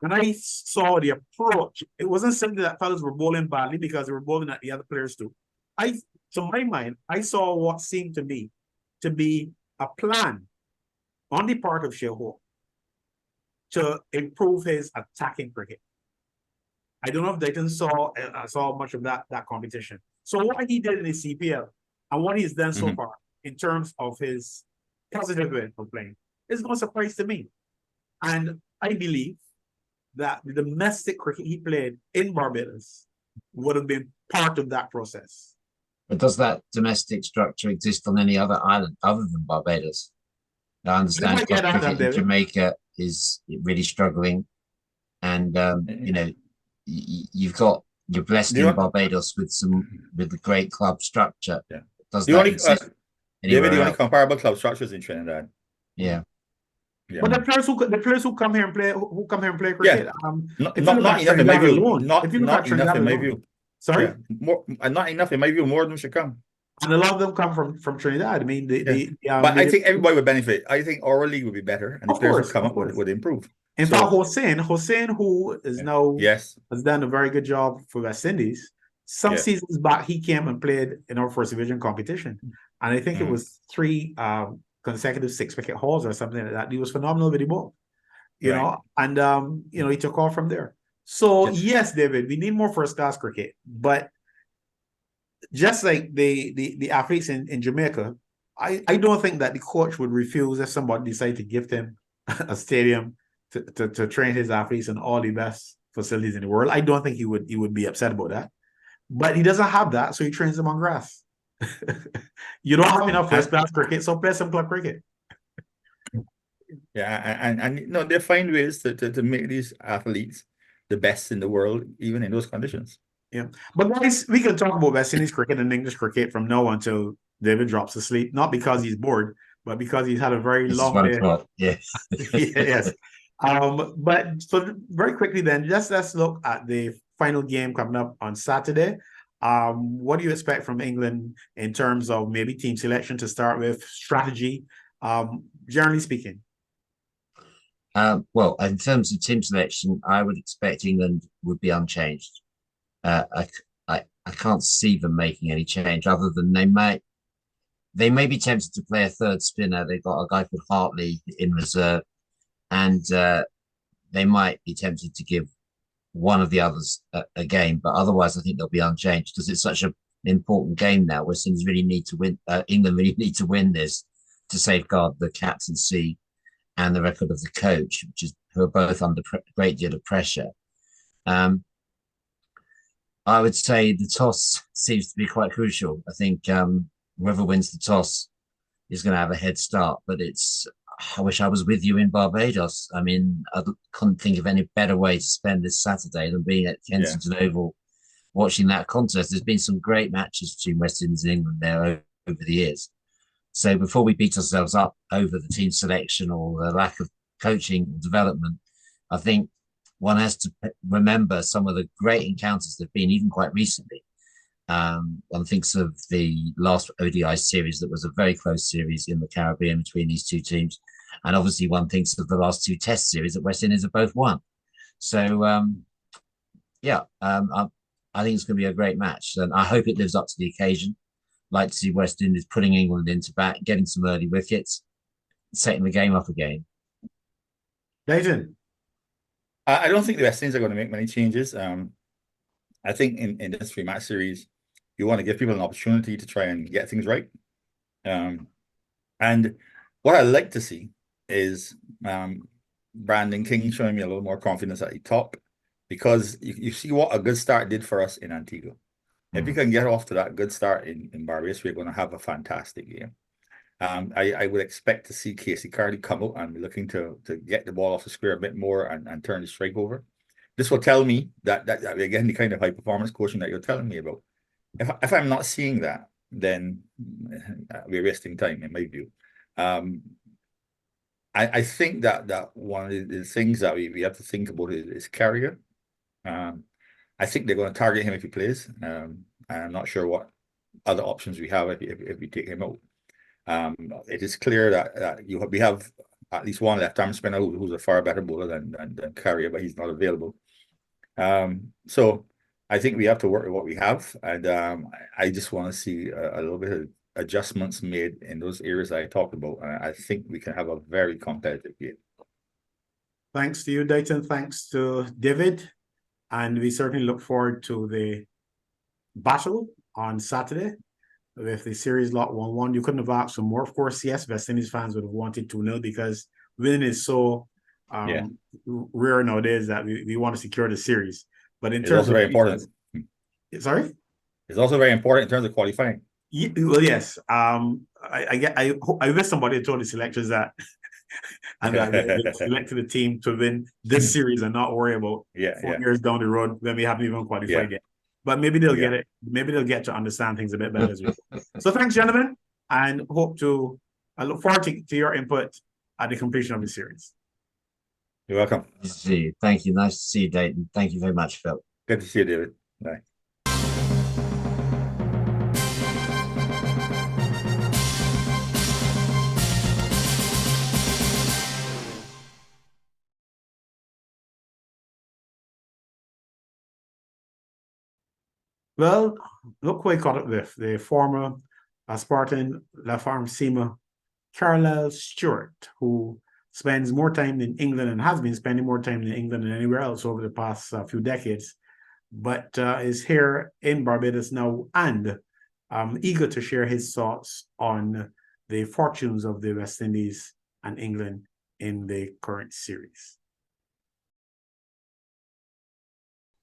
Speaker 1: And I saw the approach. It wasn't simply that fellas were bowling badly because they were bowling at the other players too. To my mind, I saw what seemed to me to be a plan on the part of Shea Hope to improve his attacking cricket. I don't know if Deighton saw much of that competition. So what he did in the CPL and what he's done so far in terms of his positive way of playing is no surprise to me. And I believe that the domestic cricket he played in Barbados would have been part of that process.
Speaker 2: But does that domestic structure exist on any other island other than Barbados? I understand cricket in Jamaica is really struggling, and you know, you're blessed in Barbados with the great club structure.
Speaker 3: Yeah.
Speaker 2: Does that exist
Speaker 3: David, the only comparable club structures in Trinidad.
Speaker 2: Yeah.
Speaker 3: Yeah.
Speaker 1: But the players who come here and play cricket,
Speaker 3: not enough in my view. Not enough in my view.
Speaker 1: Sorry,
Speaker 3: not enough in my view. More of them should come,
Speaker 1: and a lot of them come from Trinidad. I mean,
Speaker 3: but I think everybody would benefit. I think our league would be better, and the players who come up would improve.
Speaker 1: In fact, Hossein, who is now has done a very good job for West Indies. Some seasons back, he came and played in our first division competition, and I think it was 3 consecutive 6-wicket hauls or something like that. He was phenomenal with the ball, you know, and he took off from there. So yes, David, we need more first-class cricket, but just like the athletes in Jamaica, I don't think that the coach would refuse if somebody decided to gift him a stadium to train his athletes in all the best facilities in the world. I don't think he would be upset about that. But he doesn't have that, so he trains them on grass. You don't have enough first-class cricket, so play some club cricket.
Speaker 3: Yeah, and they find ways to make these athletes the best in the world, even in those conditions.
Speaker 1: Yeah, but guys, we can talk about West Indies cricket and English cricket from now until David drops asleep, not because he's bored, but because he's had a very long day.
Speaker 2: Yes.
Speaker 1: Yes. But so very quickly then, let's look at the final game coming up on Saturday. What do you expect from England in terms of maybe team selection to start with, strategy, generally speaking?
Speaker 2: Well, in terms of team selection, I would expect England would be unchanged. I can't see them making any change other than they may be tempted to play a third spinner. They've got a guy called Hartley in reserve. and they might be tempted to give one of the others a game, but otherwise I think they'll be unchanged because it's such an important game now. West Indies really need to win. England really need to win this to safeguard the captaincy and the record of the coach, who are both under a great deal of pressure. I would say the toss seems to be quite crucial. I think whoever wins the toss is going to have a head start, but I wish I was with you in Barbados. I mean, I couldn't think of any better way to spend this Saturday than being at Kensington Oval watching that contest. There's been some great matches between West Indies and England there over the years. So before we beat ourselves up over the team selection or the lack of coaching or development, I think one has to remember some of the great encounters that have been even quite recently. One thinks of the last ODI series that was a very close series in the Caribbean between these two teams. And obviously one thinks of the last two test series that West Indies have both won. So, I think it's going to be a great match. And I hope it lives up to the occasion. Like to see West Indies putting England into bat, getting some early wickets, setting the game up again.
Speaker 1: Deighton?
Speaker 3: I don't think the West Indies are going to make many changes. I think in this 3-match series, you want to give people an opportunity to try and get things right. And what I like to see is Brandon King showing me a little more confidence at the top, because you see what a good start did for us in Antigua. If we can get off to that good start in Barbados, we're going to have a fantastic game. I would expect to see Casey Carty come out and be looking to get the ball off the square a bit more and turn the strike over. This will tell me that again, the kind of high performance coaching that you're telling me about. If I'm not seeing that, then we're wasting time in my view. I think that one of the things that we have to think about is Carrier. I think they're going to target him if he plays. I'm not sure what other options we have if we take him out. It is clear that we have at least one left-arm spinner who's a far better bowler than Carrier, but he's not available. So I think we have to work with what we have, and I just want to see a little bit of adjustments made in those areas that I talked about, and I think we can have a very competitive game.
Speaker 1: Thanks to you, Deighton. Thanks to David. And we certainly look forward to the battle on Saturday. If the series lot 1-1, you couldn't have asked for more. Of course, yes, West Indies fans would have wanted 2-0 because winning is so rare nowadays that we want to secure the series. But in terms
Speaker 3: of very important.
Speaker 1: Sorry?
Speaker 3: It's also very important in terms of qualifying.
Speaker 1: Yeah, well, yes. I wish somebody had told the selectors that and they selected a team to win this series and not worry about 4 years down the road when we haven't even qualified yet. But maybe they'll get it. Maybe they'll get to understand things a bit better as well. So thanks, gentlemen, and I look forward to your input at the completion of the series.
Speaker 3: You're welcome.
Speaker 2: Nice to see you. Thank you. Nice to see you, Deighton. Thank you very much, Phil.
Speaker 3: Good to see you, David. Bye.
Speaker 1: Well, look who I caught up with, the former Spartan left arm seamer Carlisle Stuart, who spends more time in England and has been spending more time in England than anywhere else over the past few decades, but is here in Barbados now and eager to share his thoughts on the fortunes of the West Indies and England in the current series.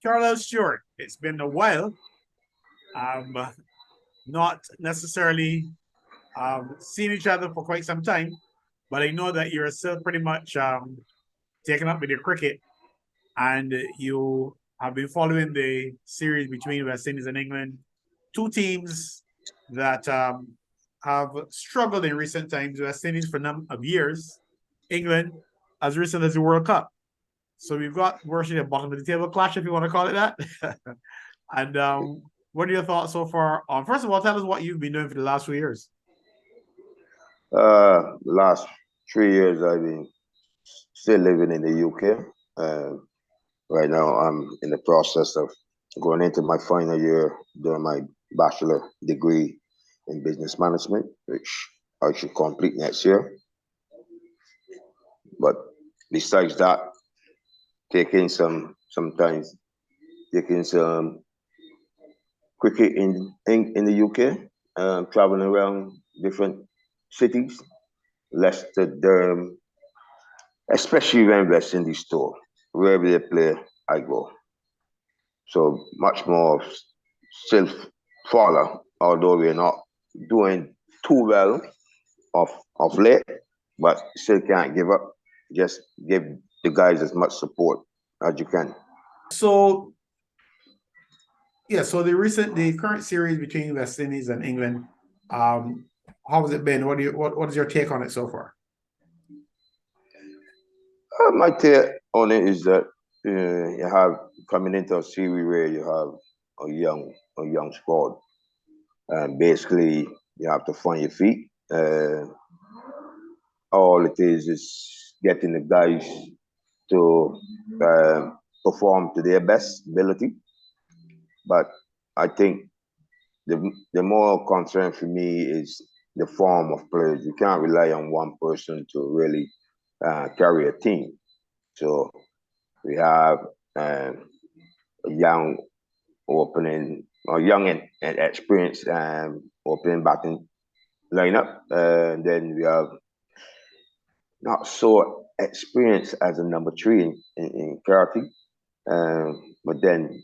Speaker 1: Carlisle Stuart, it's been a while. Not necessarily seen each other for quite some time, but I know that you're still pretty much taken up with your cricket, and you have been following the series between West Indies and England, two teams that have struggled in recent times. West Indies for a number of years, England as recent as the World Cup. So we've got virtually a bottom of the table clash, if you want to call it that. And what are your thoughts so far? First of all, tell us what you've been doing for the last 2 years.
Speaker 4: The last 3 years, I've been still living in the UK. Right now, I'm in the process of going into my final year, doing my bachelor degree in business management, which I should complete next year. But besides that, sometimes taking some cricket in the UK, traveling around different cities, Leicester, Durham, especially when West Indies tour, wherever they play, I go. So much more still follow, although we're not doing too well of late, but still can't give up. Just give the guys as much support as you can.
Speaker 1: So, yeah, so the current series between West Indies and England, how has it been? What is your take on it so far?
Speaker 4: My take on it is that you have coming into a series where you have a young squad, and basically you have to find your feet. All it is getting the guys to perform to their best ability. But I think the more concern for me is the form of players. You can't rely on one person to really carry a team. So we have a young young and experienced opening batting lineup. Then we have not so experienced as a number 3 in Carty. But then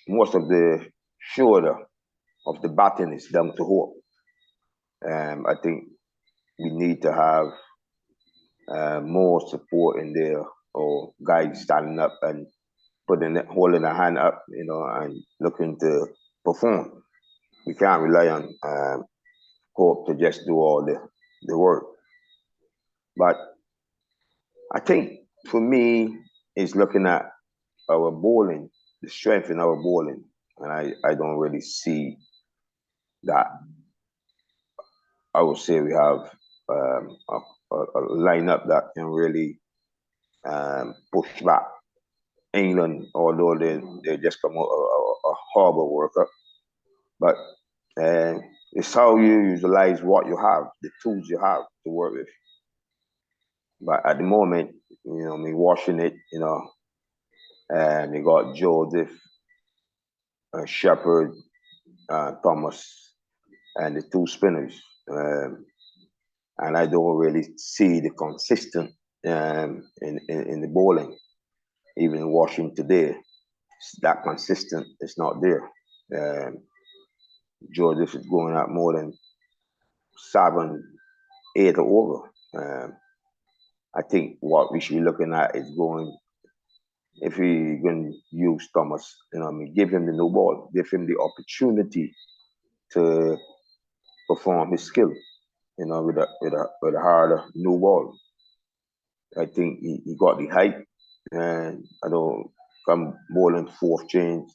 Speaker 4: most of the shoulder of the batting is down to Hope. I think we need to have more support in there, or guys standing up and holding a hand up, and looking to perform. We can't rely on Hope to just do all the work. But I think for me, it's looking at our bowling, the strength in our bowling, and I don't really see that. I would say we have a lineup that can really push back England, although they just come out a horrible World Cup. But it's how you utilize what you have, the tools you have to work with. But at the moment, me watching it, and you got Joseph, Shepherd, Thomas, and the 2 spinners. And I don't really see the consistent in the bowling. Even watching today, that consistent is not there. Joseph is going out more than 7, 8 over. I think what we should be looking at is if we can use Thomas, give him the new ball, give him the opportunity to perform his skill, with a harder new ball. I think he got the height, and I don't come bowling 4th change,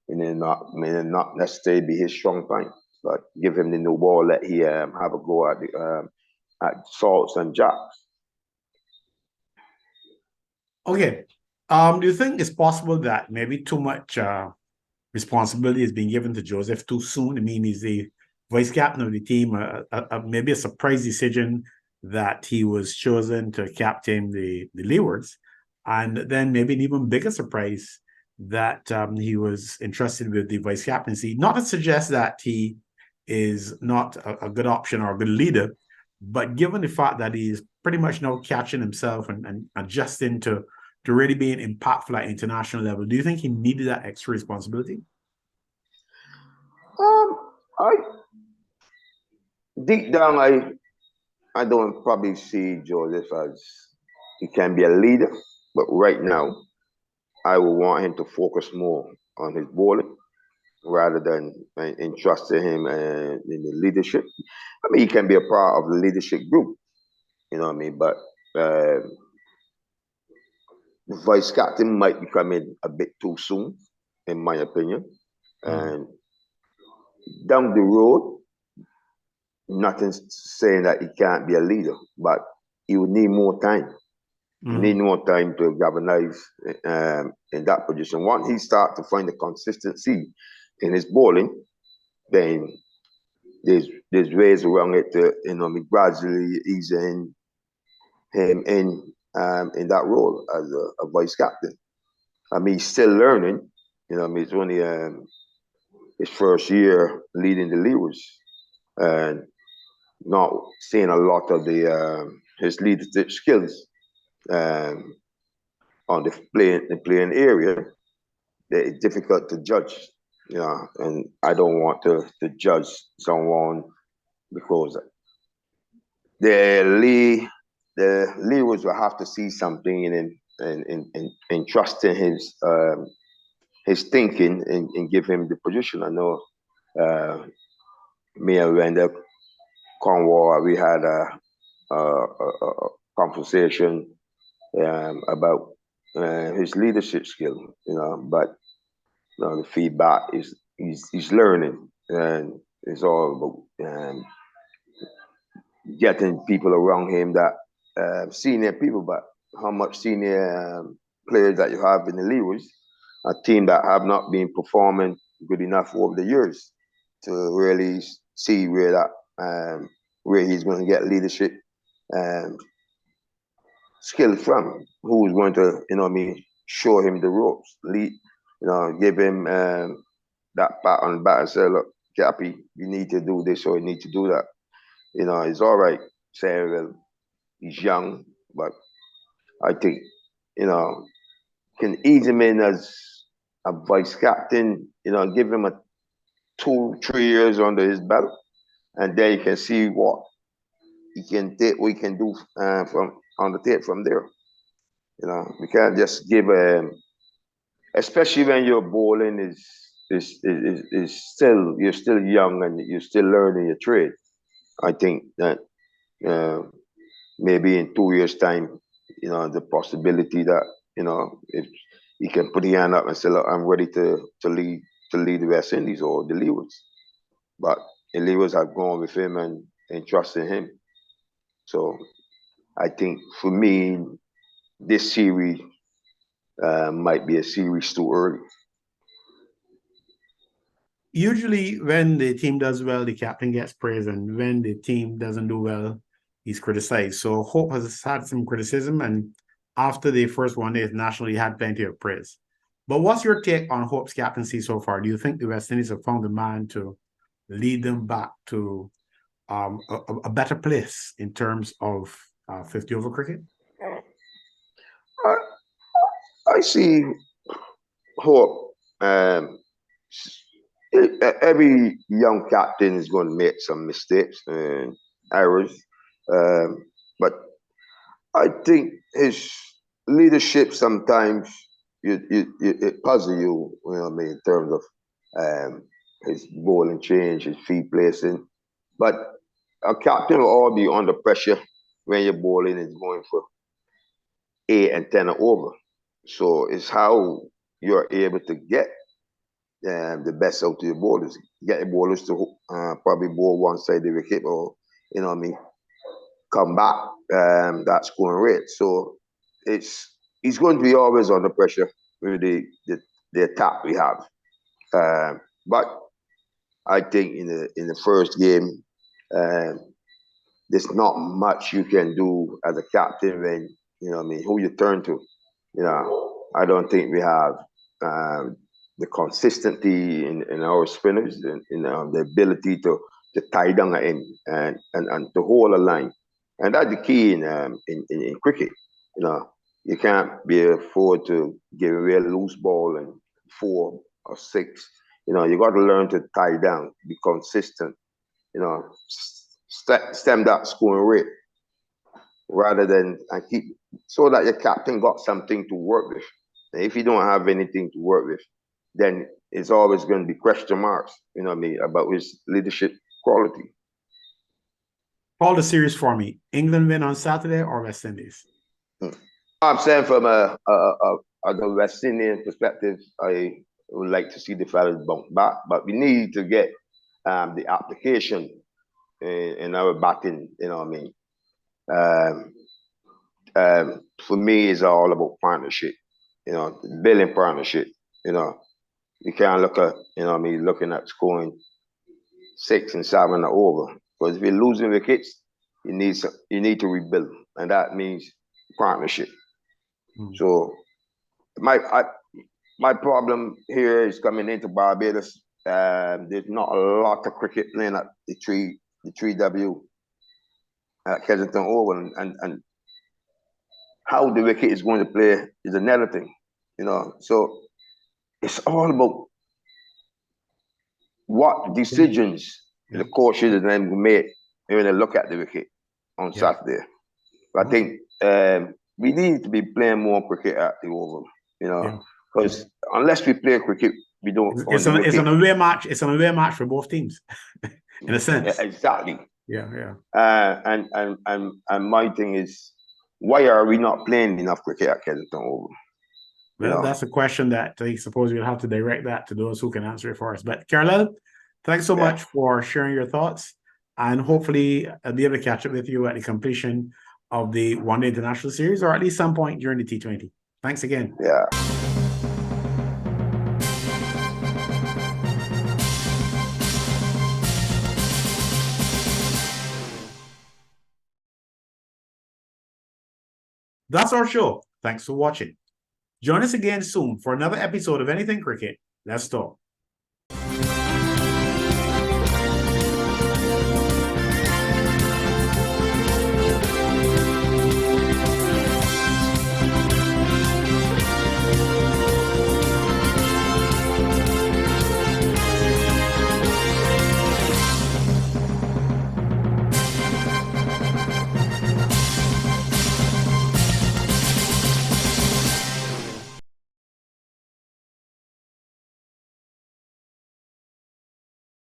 Speaker 4: may not necessarily be his strong point, but give him the new ball, let he have a go at salts and jacks.
Speaker 1: Okay. Do you think it's possible that maybe too much responsibility is being given to Joseph too soon? I mean, he's the vice captain of the team. Maybe a surprise decision that he was chosen to captain the Leewards, and then maybe an even bigger surprise that he was entrusted with the vice captaincy. Not to suggest that he is not a good option or a good leader, but given the fact that he's pretty much now catching himself and adjusting to really being impactful at international level, do you think he needed that extra responsibility?
Speaker 4: I deep down, I don't probably see Joseph as he can be a leader, but right now, I would want him to focus more on his bowling rather than entrusting him in the leadership. I mean, he can be a part of the leadership group, but the vice captain might be coming a bit too soon, in my opinion. And down the road, nothing's saying that he can't be a leader, but he would need more time. He need more time to galvanize in that position. Once he starts to find the consistency in his bowling, then there's ways around it to gradually ease him in in that role as a vice captain. I mean, he's still learning. You know, I mean, it's only his first year leading the Leaders, and not seeing a lot of his leadership skills on the playing area. That it's difficult to judge, you know, and I don't want to judge someone because the Leaders will have to see something and trust in his thinking and give him the position. I know me and Wendell Cornwall, we had a conversation about his leadership skill, you know, but you know, the feedback is he's learning, and it's all about getting people around him that senior people, but how much senior players that you have in the Leaders, a team that have not been performing good enough over the years to really see where that where he's going to get leadership skill from, who's going to, you know what I mean, show him the ropes, lead, you know, give him that pat on the back and say, look, Cappy, you need to do this or you need to do that. You know, it's all right saying, well, he's young, but I think, you know, can ease him in as a vice captain, you know, give him a 2-3 years under his belt, and then you can see what he can take, we can do from on the tape from there. You know, we can't just give especially when your bowling is still, you're still young and you're still learning your trade. I think that maybe in 2 years' time, you know, the possibility that, you know, if he can put his hand up and say, look, I'm ready to lead the West Indies or the Leaders. But the Leaders have gone with him and trust in him. So I think for me, this series might be a series too early.
Speaker 1: Usually when the team does well, the captain gets praise, and when the team doesn't do well, he's criticized. So Hope has had some criticism, and after the first one day nationally, he had plenty of praise. But what's your take on Hope's captaincy so far? Do you think the West Indies have found a man to lead them back to a better place in terms of 50-over cricket?
Speaker 4: I see Hope. Every young captain is going to make some mistakes and errors, but I think his leadership sometimes it puzzles you. You know what I mean, in terms of his bowling change, his feet placing. But a captain will all be under pressure when your bowling is going for 8 and 10 over. So it's how you're able to get the best out of your bowlers. Get your bowlers to probably bowl one side of the wicket, or, you know what I mean, come back that scoring rate. So he's going to be always under pressure with the attack we have. But I think in the first game, there's not much you can do as a captain when, you know what I mean, who you turn to. You know, I don't think we have the consistency in our spinners and the ability to tie down in and to hold a line. And that's the key in cricket. You know, you can't be afford to give away a loose ball and 4 or 6. You know, you got to learn to tie down, be consistent. You know, stem that scoring rate rather than keep, so that your captain got something to work with. And if you don't have anything to work with, then it's always going to be question marks, you know what I mean, about his leadership quality.
Speaker 1: Call the series for me. England win on Saturday or West Indies?
Speaker 4: I'm saying from a West Indian perspective, I would like to see the fellas bounce back, but we need to get the application in our batting, you know what I mean. For me, it's all about partnership, you know, building partnership. You know, you can't look at, you know what I mean, looking at scoring 6 and 7 or over. Because if you're losing wickets, you need to rebuild, and that means partnership.
Speaker 1: Mm.
Speaker 4: So my problem here is coming into Barbados. There's not a lot of cricket playing at the 3W at Kensington Oval, and how the wicket is going to play is another thing, you know. So it's all about what decisions the coaches and them make when they look at the wicket on Saturday. But I think we need to be playing more cricket at the Oval, you know, because unless we play cricket, we don't.
Speaker 1: It's an away match. It's an away match for both teams, in a sense.
Speaker 4: Yeah, exactly.
Speaker 1: Yeah.
Speaker 4: And my thing is, why are we not playing enough cricket at Kensington Oval?
Speaker 1: Well, that's a question that I suppose we'll have to direct that to those who can answer it for us. But Carlisle, thanks so much for sharing your thoughts. And hopefully I'll be able to catch up with you at the completion of the One Day International Series, or at least some point during the T20. Thanks again.
Speaker 4: Yeah.
Speaker 1: That's our show. Thanks for watching. Join us again soon for another episode of Anything Cricket. Let's talk.